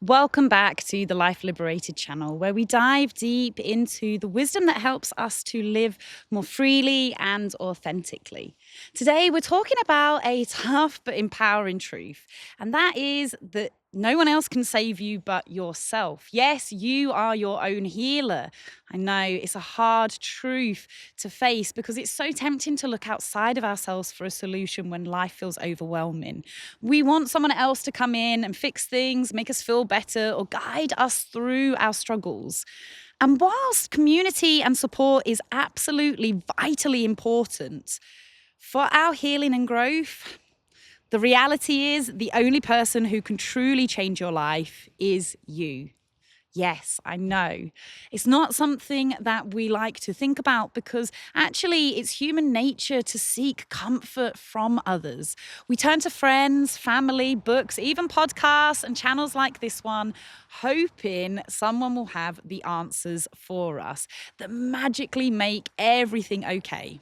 Welcome back to the Life Liberated channel, where we dive deep into the wisdom that helps us to live more freely and authentically. Today, we're talking about a tough but empowering truth, and that is that no one else can save you but yourself. Yes, you are your own healer. I know it's a hard truth to face because it's so tempting to look outside of ourselves for a solution when life feels overwhelming. We want someone else to come in and fix things, make us feel better, or guide us through our struggles. And whilst community and support is absolutely vitally important for our healing and growth, the reality is the only person who can truly change your life is you. Yes, I know. It's not something that we like to think about because actually it's human nature to seek comfort from others. We turn to friends, family, books, even podcasts and channels like this one, hoping someone will have the answers for us that magically make everything okay.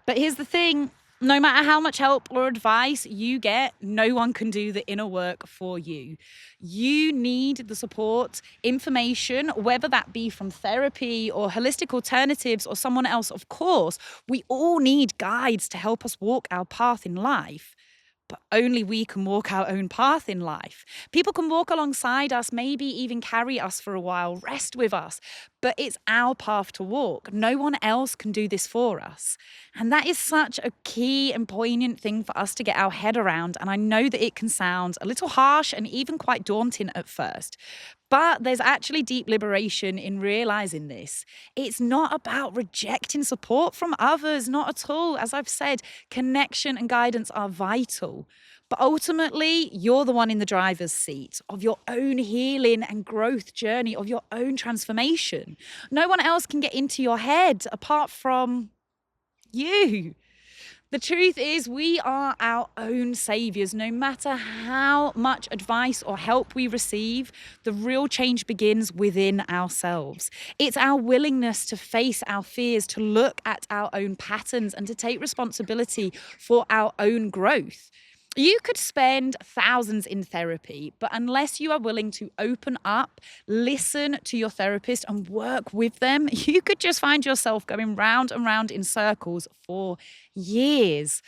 But here's the thing. No matter how much help or advice you get, no one can do the inner work for you. You need the support, information, whether that be from therapy or holistic alternatives or someone else, of course. We all need guides to help us walk our path in life. But only we can walk our own path in life. People can walk alongside us, maybe even carry us for a while, rest with us, but it's our path to walk. No one else can do this for us. And that is such a key and poignant thing for us to get our head around. And I know that it can sound a little harsh and even quite daunting at first. But there's actually deep liberation in realizing this. It's not about rejecting support from others, not at all. As I've said, connection and guidance are vital. But ultimately, you're the one in the driver's seat of your own healing and growth journey, of your own transformation. No one else can get into your head apart from you. The truth is, we are our own saviors. No matter how much advice or help we receive, the real change begins within ourselves. It's our willingness to face our fears, to look at our own patterns, and to take responsibility for our own growth. You could spend thousands in therapy, but unless you are willing to open up, listen to your therapist, and work with them, you could just find yourself going round and round in circles for years.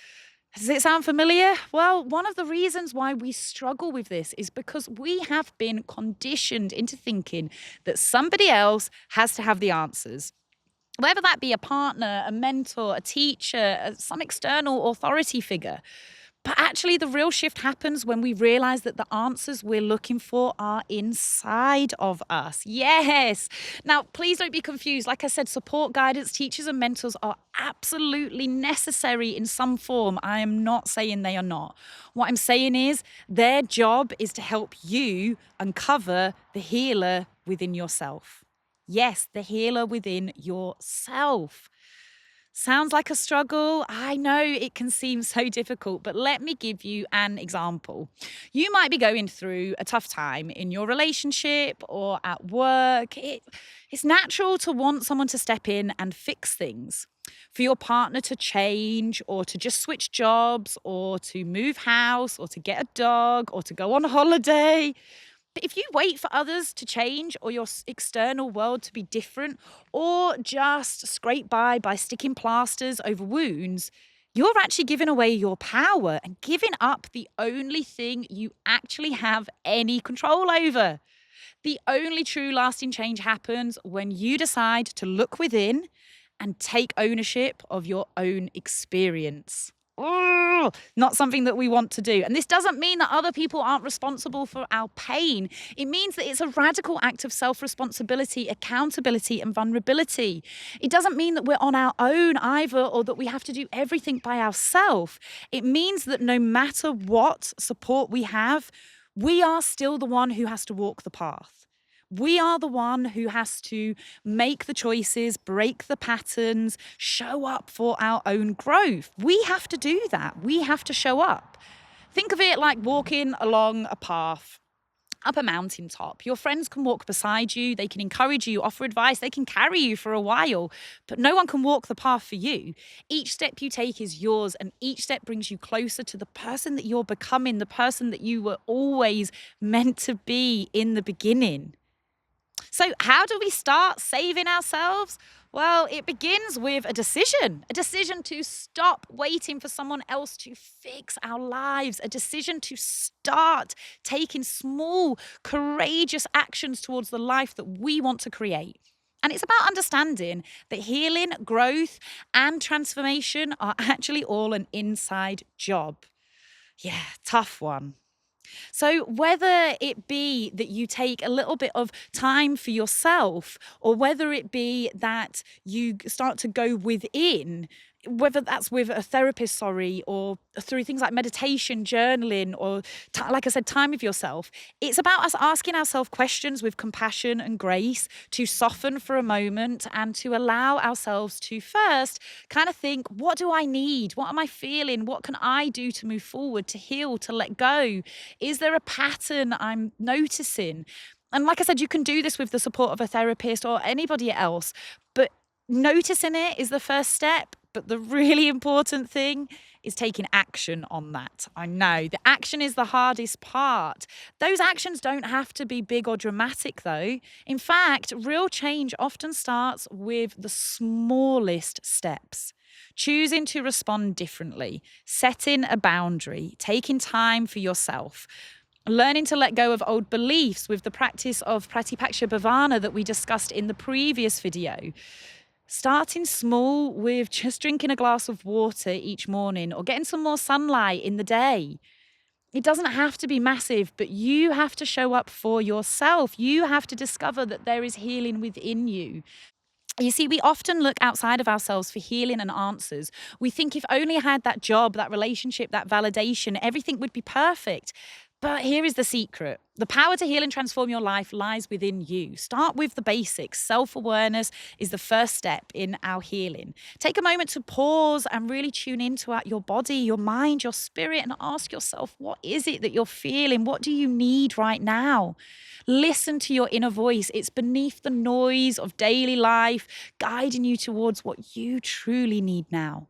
Does it sound familiar? Well, one of the reasons why we struggle with this is because we have been conditioned into thinking that somebody else has to have the answers. Whether that be a partner, a mentor, a teacher, some external authority figure. But actually, the real shift happens when we realize that the answers we're looking for are inside of us. Yes. Now, please don't be confused. Like I said, support, guidance, teachers, and mentors are absolutely necessary in some form. I am not saying they are not. What I'm saying is their job is to help you uncover the healer within yourself. Yes, the healer within yourself. Sounds like a struggle. I know it can seem so difficult, but let me give you an example. You might be going through a tough time in your relationship or at work. It's natural to want someone to step in and fix things. For your partner to change or to just switch jobs or to move house or to get a dog or to go on holiday. But if you wait for others to change or your external world to be different or just scrape by sticking plasters over wounds, you're actually giving away your power and giving up the only thing you actually have any control over. The only true lasting change happens when you decide to look within and take ownership of your own experience. Not something that we want to do. And this doesn't mean that other people aren't responsible for our pain. It means that it's a radical act of self-responsibility, accountability, and vulnerability. It doesn't mean that we're on our own either or that we have to do everything by ourselves. It means that no matter what support we have, we are still the one who has to walk the path. We are the one who has to make the choices, break the patterns, show up for our own growth. We have to do that. We have to show up. Think of it like walking along a path. up a mountaintop. Your friends can walk beside you, they can encourage you, offer advice, they can carry you for a while, but no one can walk the path for you. Each step you take is yours, and each step brings you closer to the person that you're becoming, the person that you were always meant to be in the beginning. So, how do we start saving ourselves? Well, it begins with a decision to stop waiting for someone else to fix our lives, a decision to start taking small, courageous actions towards the life that we want to create. And it's about understanding that healing, growth, and transformation are actually all an inside job. Yeah, tough one. So, whether it be that you take a little bit of time for yourself, or whether it be that you start to go within, whether that's with a therapist, or through things like meditation, journaling, or like I said, time with yourself, it's about us asking ourselves questions with compassion and grace to soften for a moment and to allow ourselves to first kind of think, what do I need? What am I feeling? What can I do to move forward, to heal, to let go? Is there a pattern I'm noticing? And like I said, you can do this with the support of a therapist or anybody else, but noticing it is the first step. But the really important thing is taking action on that. I know the action is the hardest part. Those actions don't have to be big or dramatic, though. In fact, real change often starts with the smallest steps. Choosing to respond differently, setting a boundary, taking time for yourself, learning to let go of old beliefs with the practice of Pratipaksha Bhavana that we discussed in the previous video. Starting small with just drinking a glass of water each morning or getting some more sunlight in the day. It doesn't have to be massive, but you have to show up for yourself. You have to discover that there is healing within you. You see, we often look outside of ourselves for healing and answers. We think if only I had that job, that relationship, that validation, everything would be perfect. But here is the secret. The power to heal and transform your life lies within you. Start with the basics. Self-awareness is the first step in our healing. Take a moment to pause and really tune into your body, your mind, your spirit, and ask yourself, what is it that you're feeling? What do you need right now? Listen to your inner voice. It's beneath the noise of daily life, guiding you towards what you truly need now.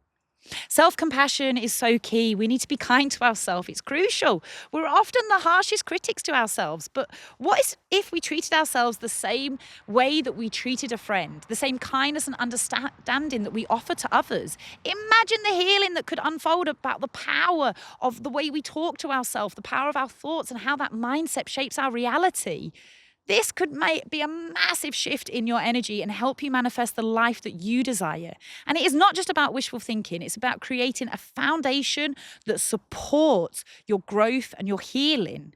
Self-compassion is so key. We need to be kind to ourselves. It's crucial. We're often the harshest critics to ourselves. But what if we treated ourselves the same way that we treated a friend, the same kindness and understanding that we offer to others? Imagine the healing that could unfold about the power of the way we talk to ourselves, the power of our thoughts, and how that mindset shapes our reality. This could be a massive shift in your energy and help you manifest the life that you desire. And it is not just about wishful thinking, it's about creating a foundation that supports your growth and your healing.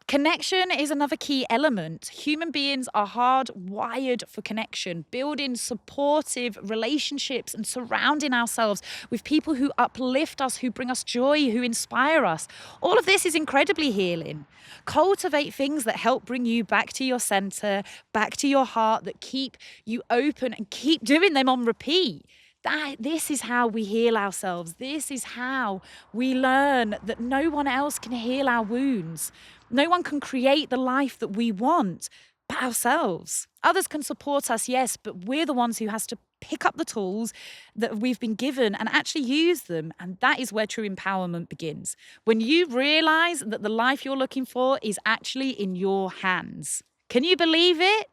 Connection is another key element. Human beings are hardwired for connection, building supportive relationships and surrounding ourselves with people who uplift us, who bring us joy, who inspire us. All of this is incredibly healing. Cultivate things that help bring you back to your center, back to your heart, that keep you open, and keep doing them on repeat. This is how we heal ourselves. This is how we learn that no one else can heal our wounds. No one can create the life that we want but ourselves. Others can support us, yes, but we're the ones who has to pick up the tools that we've been given and actually use them. And that is where true empowerment begins. When you realize that the life you're looking for is actually in your hands. Can you believe it?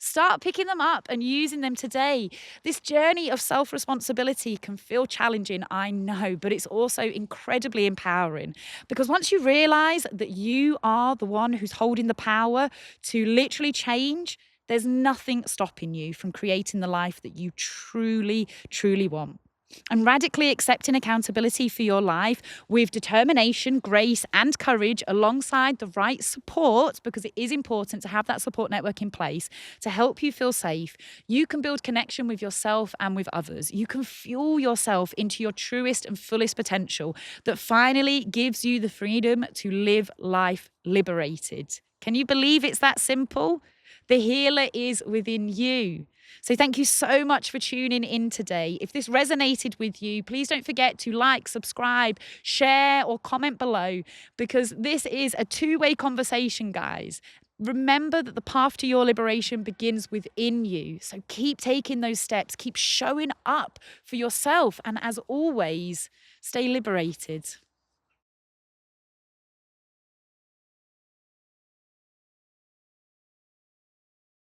Start picking them up and using them today. This journey of self-responsibility can feel challenging, I know, but it's also incredibly empowering, because once you realize that you are the one who's holding the power to literally change, there's nothing stopping you from creating the life that you truly, truly want. And radically accepting accountability for your life with determination, grace, and courage, alongside the right support, because it is important to have that support network in place to help you feel safe. You can build connection with yourself and with others. You can fuel yourself into your truest and fullest potential that finally gives you the freedom to live life liberated. Can you believe it's that simple? The healer is within you. So thank you so much for tuning in today. If this resonated with you, please don't forget to like, subscribe, share, or comment below, because this is a two-way conversation, guys. Remember that the path to your liberation begins within you. So keep taking those steps, keep showing up for yourself, and as always, stay liberated.